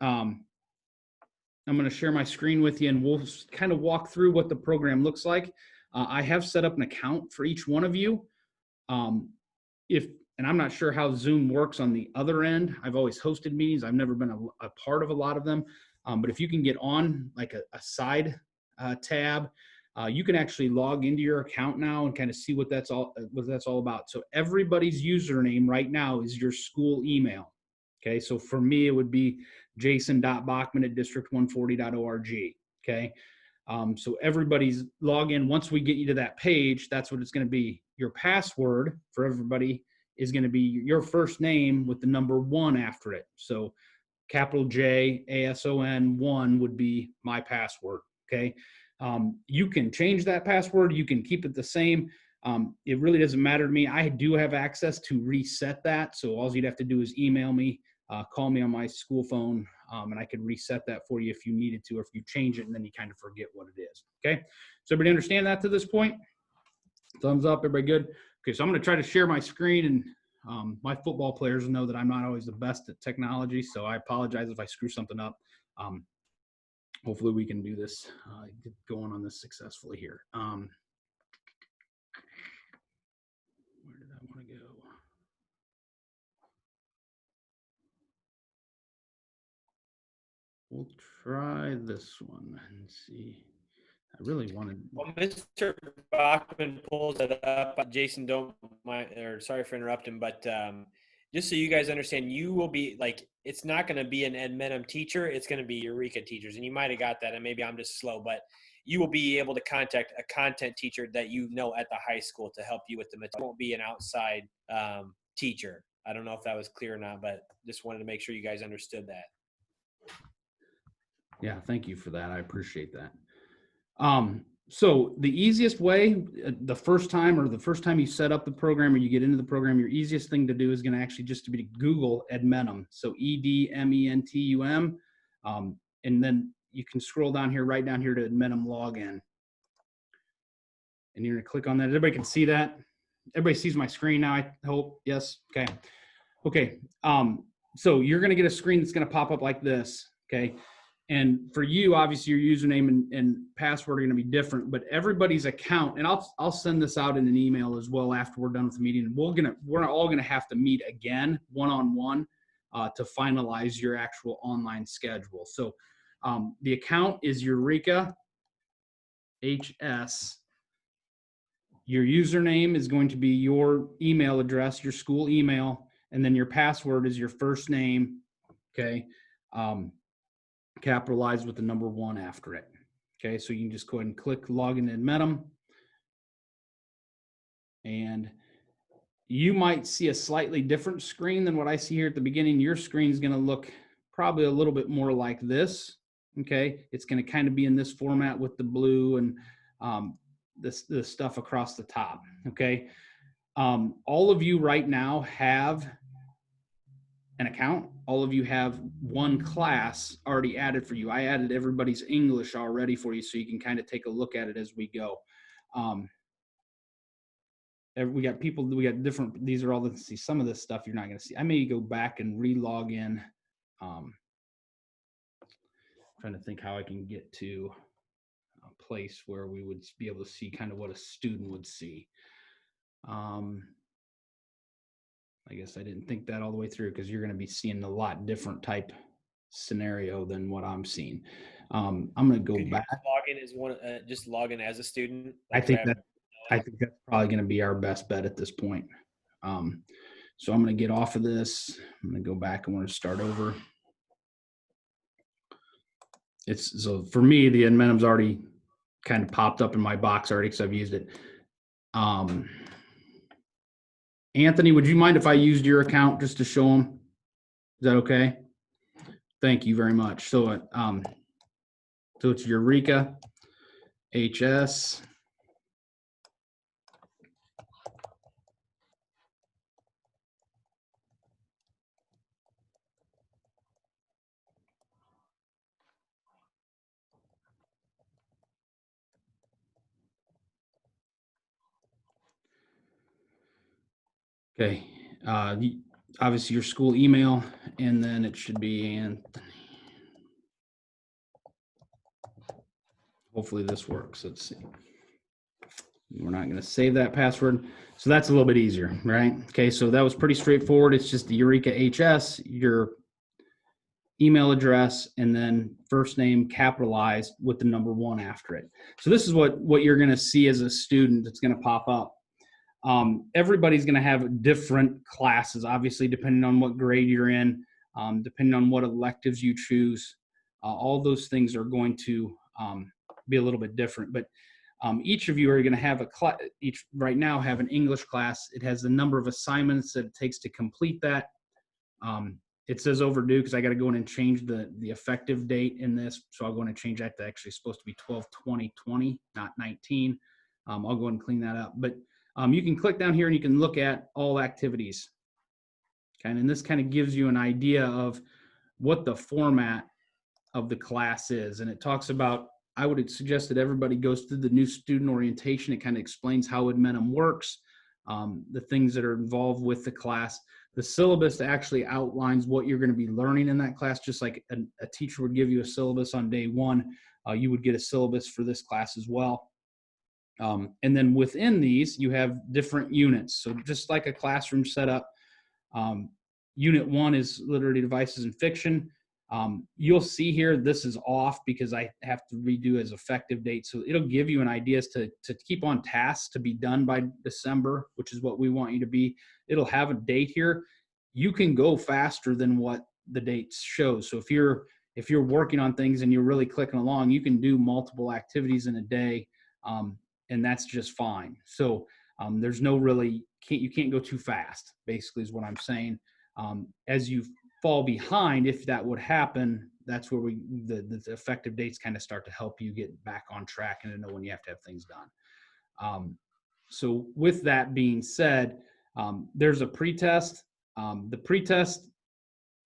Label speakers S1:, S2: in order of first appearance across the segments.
S1: I'm going to share my screen with you, and we'll kind of walk through what the program looks like. I have set up an account for each one of you. And I'm not sure how Zoom works on the other end. I've always hosted meetings. I've never been a part of a lot of them. But if you can get on like a side tab, you can actually log into your account now and kind of see what that's all about. So everybody's username right now is your school email. Okay, so for me, it would be jason.bachman@district140.org. Okay, so everybody's login. Once we get you to that page, that's what it's going to be. Your password for everybody is going to be your first name with the number 1 after it. So capital J ASON 1 would be my password. Okay, you can change that password. You can keep it the same. It really doesn't matter to me. I do have access to reset that. So all you'd have to do is email me, call me on my school phone, and I could reset that for you if you needed to, or if you change it and then you kind of forget what it is. Okay, so everybody understand that to this point? Thumbs up, everybody good? Okay, so I'm going to try to share my screen, and my football players know that I'm not always the best at technology, so I apologize if I screw something up. Hopefully we can do this, get going on this successfully here. Where did I want to go? We'll try this one and see. I really wanted.
S2: Well, Mr. Bachman pulls it up. Jason, don't mind, or sorry for interrupting, but just so you guys understand, you will be like, it's not going to be an Edmentum teacher. It's going to be Eureka teachers. And you might have got that, and maybe I'm just slow, but you will be able to contact a content teacher that you know at the high school to help you with the material. It won't be an outside teacher. I don't know if that was clear or not, but just wanted to make sure you guys understood that.
S1: Yeah, thank you for that. I appreciate that. So the easiest way, the first time you set up the program or you get into the program, your easiest thing to do is going to actually just to be to Google Edmentum. So EDMENTUM. And then you can scroll down here, right down here to Edmentum login. And you're going to click on that. Everybody can see that? Everybody sees my screen now, I hope. Yes. Okay. Okay. So you're going to get a screen that's going to pop up like this. Okay. And for you, obviously, your username and password are going to be different, but everybody's account, and I'll send this out in an email as well after we're done with the meeting. And we're all going to have to meet again one-on-one to finalize your actual online schedule. So the account is Eureka HS. Your username is going to be your email address, your school email, and then your password is your first name. Okay. Capitalized with the number 1 after it. Okay, so you can just go ahead and click login in Edmentum. And you might see a slightly different screen than what I see here at the beginning. Your screen is going to look probably a little bit more like this. Okay, it's going to kind of be in this format with the blue and this stuff across the top. Okay, all of you right now have an account. All of you have one class already added for you. I added everybody's English already for you, so you can kind of take a look at it as we go. We got people, we got different, these are all the, see, some of this stuff you're not going to see. I may go back and re-log in. Trying to think how I can get to a place where we would be able to see kind of what a student would see. I guess I didn't think that all the way through, because you're going to be seeing a lot different type scenario than what I'm seeing. I'm going to go back.
S2: Log in as one, just log in as a student.
S1: Like I think that's probably going to be our best bet at this point. So I'm going to get off of this. I'm going to go back and want to start over. So for me, the Edmentum's already kind of popped up in my box already because I've used it. Anthony, would you mind if I used your account just to show them? Is that okay? Thank you very much. So, so it's Eureka HS. Okay, obviously your school email, and then it should be Anthony. Hopefully this works. Let's see. We're not going to save that password. So that's a little bit easier, right? Okay, so that was pretty straightforward. It's just the Eureka HS, your email address, and then first name capitalized with the number 1 after it. So this is what you're going to see as a student that's going to pop up. Everybody's going to have different classes, obviously, depending on what grade you're in, depending on what electives you choose. All those things are going to be a little bit different. But each of you are going to have each right now have an English class. It has the number of assignments that it takes to complete that. It says overdue because I got to go in and change the effective date in this. So I'll go in and change that to actually supposed to be 12/20/20, not 19. I'll go ahead and clean that up. But you can click down here and you can look at all activities. Okay, and this kind of gives you an idea of what the format of the class is. And it talks about, I would suggest that everybody goes through the new student orientation. It kind of explains how Admenum works, the things that are involved with the class. The syllabus actually outlines what you're going to be learning in that class, just like a teacher would give you a syllabus on day 1. You would get a syllabus for this class as well. And then within these, you have different units. So just like a classroom setup, Unit 1 is literary devices and fiction. You'll see here, this is off because I have to redo as effective date. So it'll give you an idea as to keep on tasks to be done by December, which is what we want you to be. It'll have a date here. You can go faster than what the date shows. So if you're working on things and you're really clicking along, you can do multiple activities in a day, and that's just fine. So there's no really, you can't go too fast, basically is what I'm saying. As you fall behind, if that would happen, that's where the effective dates kind of start to help you get back on track and to know when you have to have things done. So with that being said, there's a pretest. The pretest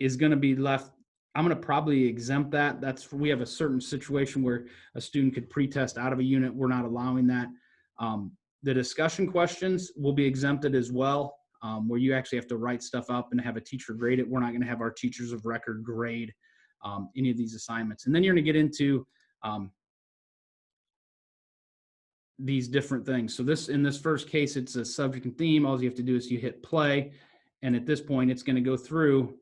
S1: is going to be left. I'm going to probably exempt that. We have a certain situation where a student could pretest out of a unit. We're not allowing that. The discussion questions will be exempted as well, where you actually have to write stuff up and have a teacher grade it. We're not going to have our teachers of record grade any of these assignments. And then you're going to get into these different things. So in this first case, it's a subject and theme. All you have to do is you hit play. And at this point, it's going to go through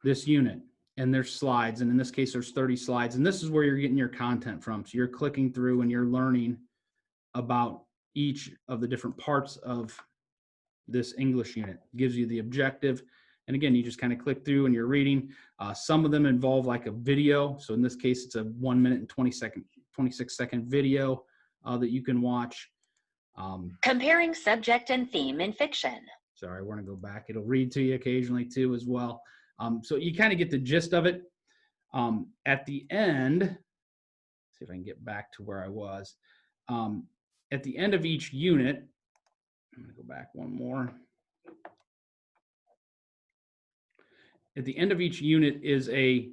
S1: this unit. And there's slides. And in this case, there's 30 slides. And this is where you're getting your content from. So you're clicking through and you're learning about each of the different parts of this English unit. It gives you the objective. And again, you just kind of click through and you're reading. Some of them involve like a video. So in this case, it's a 1 minute and 26-second video that you can watch.
S3: Comparing subject and theme in fiction.
S1: Sorry, we're going to go back. It'll read to you occasionally too as well. So you kind of get the gist of it. At the end, see if I can get back to where I was. At the end of each unit, I'm going to go back one more. At the end of each unit is a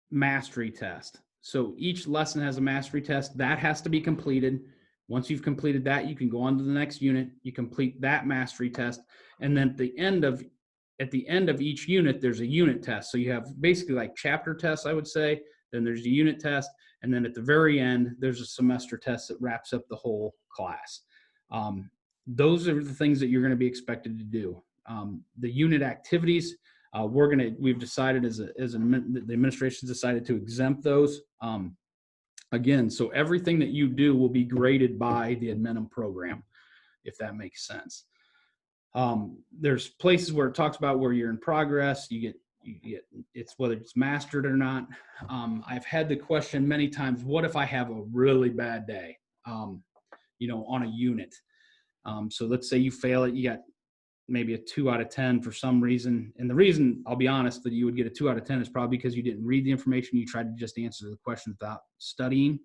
S1: mastery test. So each lesson has a mastery test that has to be completed. Once you've completed that, you can go on to the next unit. You complete that mastery test, and then at the end of each unit, there's a unit test. So you have basically like chapter tests, I would say. Then there's a unit test, and then at the very end, there's a semester test that wraps up the whole class. Those are the things that you're going to be expected to do. The unit activities, we've decided the administration's decided to exempt those. Again, so everything that you do will be graded by the Admenum program, if that makes sense. There's places where it talks about where you're in progress. You get it's whether it's mastered or not. I've had the question many times, what if I have a really bad day, on a unit? So let's say you fail it, you got maybe a 2 out of 10 for some reason. And the reason, I'll be honest, that you would get a 2 out of 10 is probably because you didn't read the information. You tried to just answer the question without studying.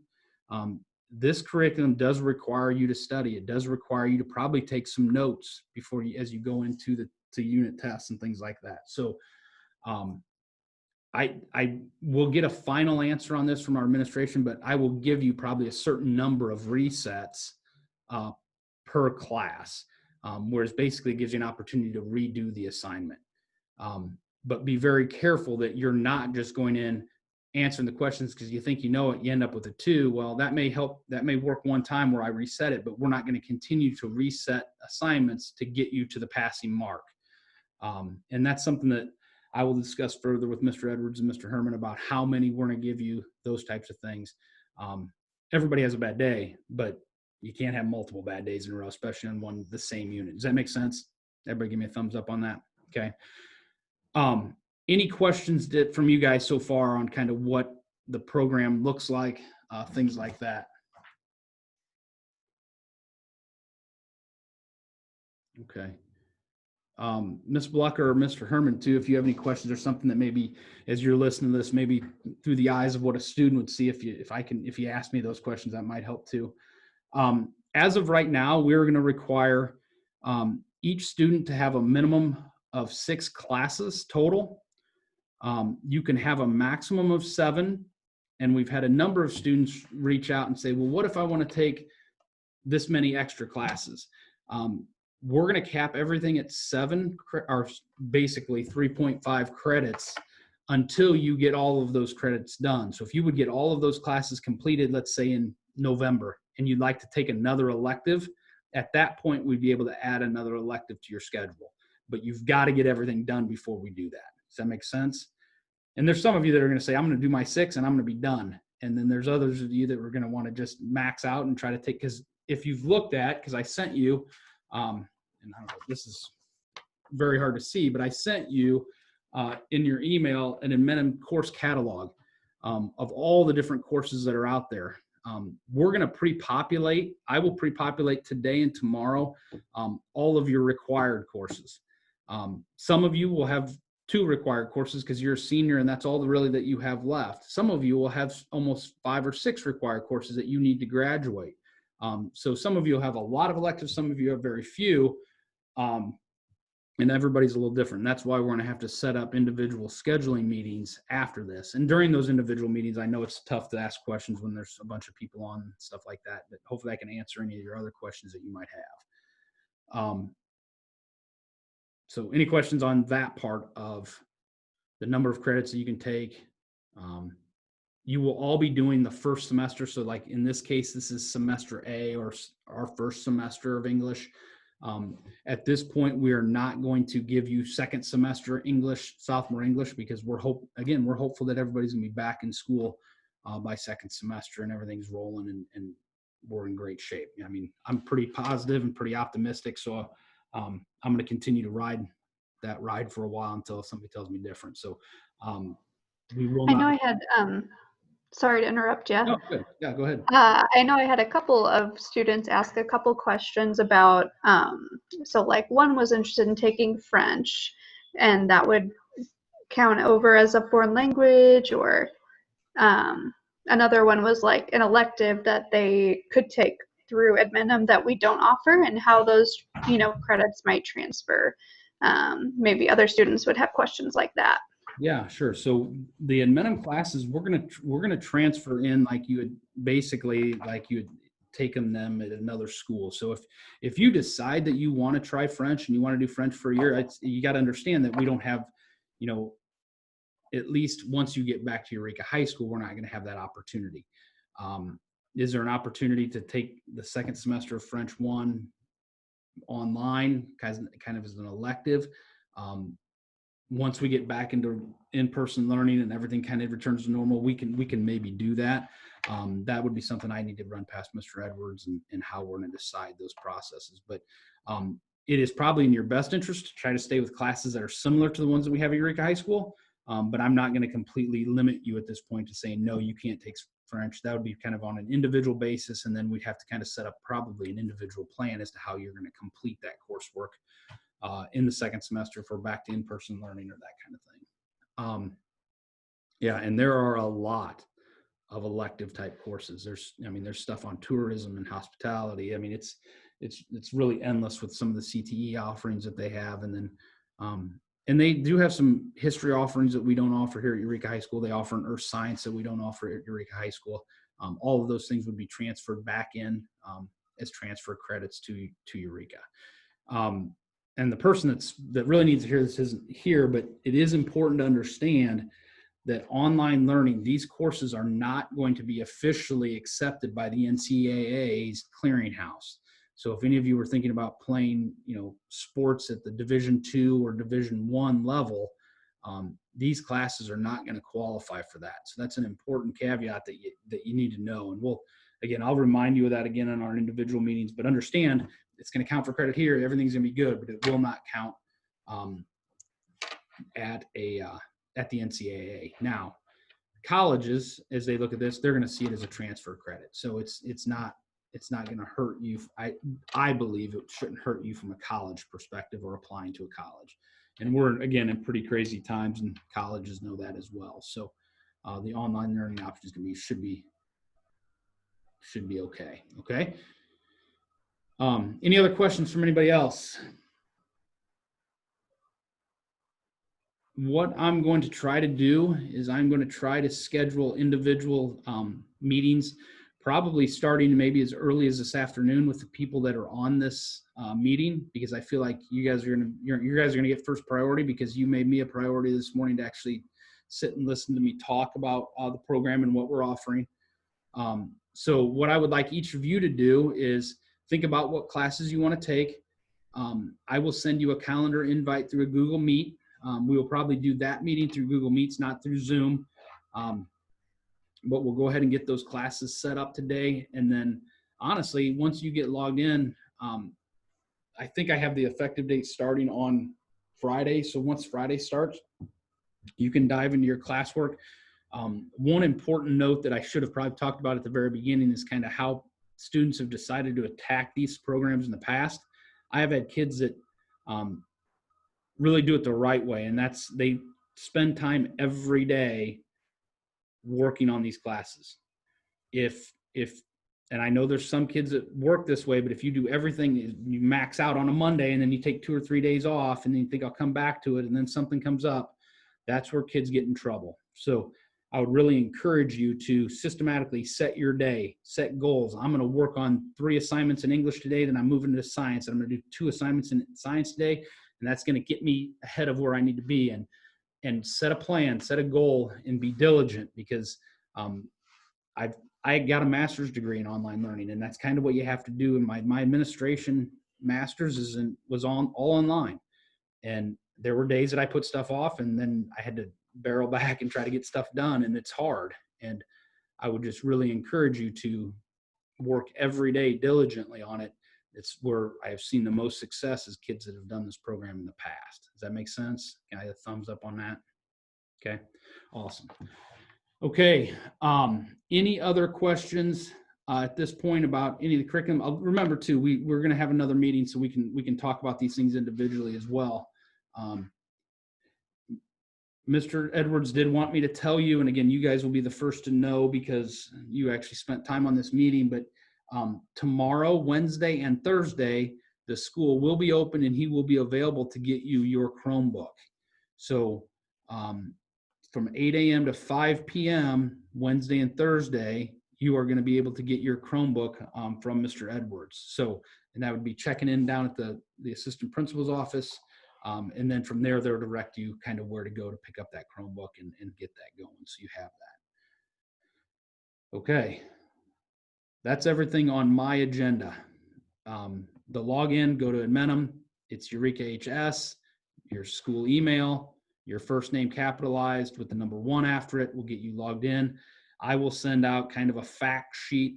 S1: This curriculum does require you to study. It does require you to probably take some notes as you go into the unit tests and things like that. So I will get a final answer on this from our administration, but I will give you probably a certain number of resets per class. Whereas basically it gives you an opportunity to redo the assignment. But be very careful that you're not just going in answering the questions because you think you know it, you end up with a 2. Well, that may help. That may work one time where I reset it, but we're not going to continue to reset assignments to get you to the passing mark. And that's something that I will discuss further with Mr. Edwards and Mr. Herman about how many we're going to give you, those types of things. Everybody has a bad day, but you can't have multiple bad days in a row, especially on the same unit. Does that make sense? Everybody give me a thumbs up on that. Okay. Any questions from you guys so far on kind of what the program looks like, things like that? Okay. Ms. Blucker or Mr. Herman too, if you have any questions or something that maybe as you're listening to this, maybe through the eyes of what a student would see, if you ask me those questions, that might help too. As of right now, we're going to require each student to have a minimum of 6 classes total. You can have a maximum of 7. And we've had a number of students reach out and say, well, what if I want to take this many extra classes? We're going to cap everything at 7, or basically 3.5 credits until you get all of those credits done. So if you would get all of those classes completed, let's say in November, and you'd like to take another elective, at that point, we'd be able to add another elective to your schedule. But you've got to get everything done before we do that. Does that make sense? And there's some of you that are going to say, I'm going to do my 6 and I'm going to be done. And then there's others of you that are going to want to just max out and try to take, because if you've looked at, because I sent you, and I don't know, this is very hard to see, but I sent you in your email an Admenim course catalog of all the different courses that are out there. We're going to pre-populate. I will pre-populate today and tomorrow all of your required courses. Some of you will have 2 required courses because you're a senior and that's all really that you have left. Some of you will have almost 5 or 6 required courses that you need to graduate. So some of you have a lot of electives, some of you have very few. And everybody's a little different. That's why we're going to have to set up individual scheduling meetings after this. And during those individual meetings, I know it's tough to ask questions when there's a bunch of people on and stuff like that, but hopefully I can answer any of your other questions that you might have. So any questions on that part of the number of credits that you can take? You will all be doing the first semester. So like in this case, this is semester A, or our first semester of English. At this point, we are not going to give you second semester English, sophomore English, because we're hopeful that everybody's gonna be back in school by second semester and everything's rolling and we're in great shape. I mean, I'm pretty positive and pretty optimistic. So I'm going to continue to ride that ride for a while until somebody tells me different. So we will not.
S4: I know I had, sorry to interrupt you.
S1: No, good. Yeah, go ahead.
S4: I know I had a couple of students ask a couple questions about, so like one was interested in taking French, and that would count over as a foreign language, or another one was like an elective that they could take through Admenim that we don't offer, and how those, credits might transfer. Maybe other students would have questions like that.
S1: Yeah, sure. So the Admenim classes, we're gonna transfer in like you had taken them at another school. So if you decide that you want to try French and you want to do French for a year, you got to understand that we don't have, at least once you get back to Eureka High School, we're not going to have that opportunity. Is there an opportunity to take the second semester of French 1 online, kind of as an elective? Once we get back into in-person learning and everything kind of returns to normal, we can maybe do that. That would be something I need to run past Mr. Edwards and how we're going to decide those processes. But it is probably in your best interest to try to stay with classes that are similar to the ones that we have at Eureka High School. But I'm not going to completely limit you at this point to saying, no, you can't take French. That would be kind of on an individual basis. And then we'd have to kind of set up probably an individual plan as to how you're going to complete that coursework in the second semester for back to in-person learning or that kind of thing. Yeah, and there are a lot of elective type courses. There's stuff on tourism and hospitality. I mean, it's really endless with some of the CTE offerings that they have. And then, and they do have some history offerings that we don't offer here at Eureka High School. They offer an earth science that we don't offer at Eureka High School. All of those things would be transferred back in as transfer credits to Eureka. And the person that really needs to hear this isn't here, but it is important to understand that online learning, these courses are not going to be officially accepted by the NCAA's clearinghouse. So if any of you were thinking about playing, sports at the Division II or Division I level, these classes are not going to qualify for that. So that's an important caveat that you need to know. And I'll remind you of that again in our individual meetings, but understand it's going to count for credit here. Everything's going to be good, but it will not count at the NCAA. Now, colleges, as they look at this, they're going to see it as a transfer credit. So it's not going to hurt you. I believe it shouldn't hurt you from a college perspective or applying to a college. And we're, again, in pretty crazy times, and colleges know that as well. So the online learning options should be okay. Okay. Any other questions from anybody else? What I'm going to try to do is I'm going to try to schedule individual meetings, probably starting maybe as early as this afternoon with the people that are on this meeting, because I feel like you guys are going to get first priority, because you made me a priority this morning to actually sit and listen to me talk about the program and what we're offering. So what I would like each of you to do is think about what classes you want to take. I will send you a calendar invite through a Google Meet. We will probably do that meeting through Google Meets, not through Zoom. But we'll go ahead and get those classes set up today. And then honestly, once you get logged in, I think I have the effective date starting on Friday. So once Friday starts, you can dive into your classwork. One important note that I should have probably talked about at the very beginning is kind of how students have decided to attack these programs in the past. I have had kids that really do it the right way, and that's they spend time every day working on these classes. And I know there's some kids that work this way, but if you do everything, you max out on a Monday and then you take 2 or 3 days off and then you think I'll come back to it, and then something comes up, that's where kids get in trouble. So I would really encourage you to systematically set your day, set goals. I'm going to work on 3 assignments in English today, then I'm moving to science, and I'm going to do 2 assignments in science today, and that's going to get me ahead of where I need to be. And set a plan, set a goal, and be diligent, because I got a master's degree in online learning, and that's kind of what you have to do. And my administration master's was all online, and there were days that I put stuff off, and then I had to barrel back and try to get stuff done, and it's hard. And I would just really encourage you to work every day diligently on it. It's where I have seen the most success is kids that have done this program in the past. Does that make sense? Can I get a thumbs up on that? Okay, awesome. Okay, any other questions at this point about any of the curriculum? Remember too, we're going to have another meeting so we can talk about these things individually as well. Mr. Edwards did want me to tell you, and again, you guys will be the first to know because you actually spent time on this meeting, but tomorrow, Wednesday, and Thursday, the school will be open and he will be available to get you your Chromebook. So from 8 a.m. to 5 p.m. Wednesday and Thursday, you are going to be able to get your Chromebook from Mr. Edwards. So, and that would be checking in down at the assistant principal's office. And then from there, they'll direct you kind of where to go to pick up that Chromebook and get that going. So you have that. Okay. That's everything on my agenda. The login, go to Admenum. It's Eureka EHS, your school email, your first name capitalized with the number 1 after it will get you logged in. I will send out kind of a fact sheet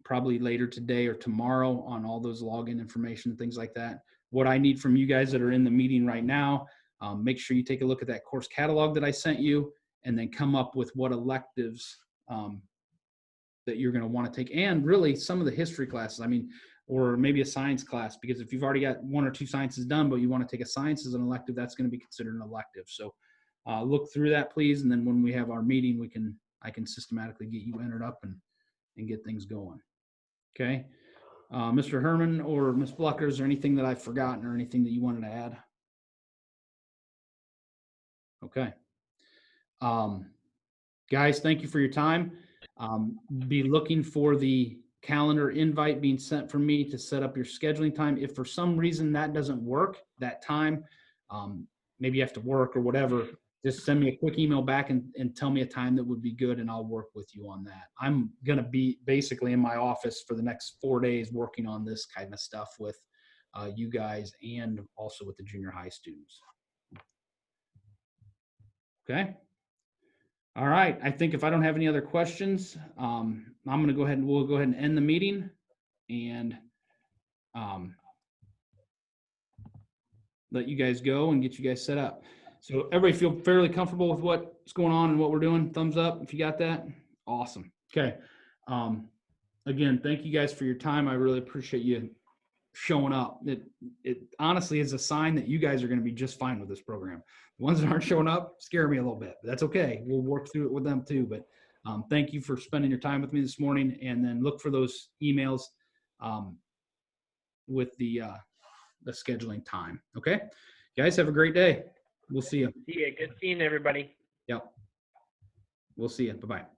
S1: probably later today or tomorrow on all those login information, things like that. What I need from you guys that are in the meeting right now, make sure you take a look at that course catalog that I sent you, and then come up with what electives that you're going to want to take, and really some of the history classes, or maybe a science class, because if you've already got 1 or 2 sciences done, but you want to take a science as an elective, that's going to be considered an elective. So look through that, please. And then when we have our meeting, I can systematically get you entered up and get things going. Okay. Mr. Herman or Ms. Blucker, is there anything that I've forgotten or anything that you wanted to add? Okay. Guys, thank you for your time. Be looking for the calendar invite being sent from me to set up your scheduling time. If for some reason that doesn't work, that time, maybe you have to work or whatever, just send me a quick email back and tell me a time that would be good, and I'll work with you on that. I'm going to be basically in my office for the next 4 days working on this kind of stuff with you guys and also with the junior high students. Okay. All right. I think if I don't have any other questions, I'm going to go ahead and we'll go ahead and end the meeting and let you guys go and get you guys set up. So everybody feel fairly comfortable with what's going on and what we're doing? Thumbs up if you got that. Awesome. Okay. Again, thank you guys for your time. I really appreciate you showing up. It honestly is a sign that you guys are going to be just fine with this program. The ones that aren't showing up scare me a little bit, but that's okay. We'll work through it with them too. But thank you for spending your time with me this morning, and then look for those emails with the scheduling time. Okay. Guys, have a great day. We'll see you.
S2: See ya. Good seeing everybody.
S1: Yep. We'll see you. Bye-bye.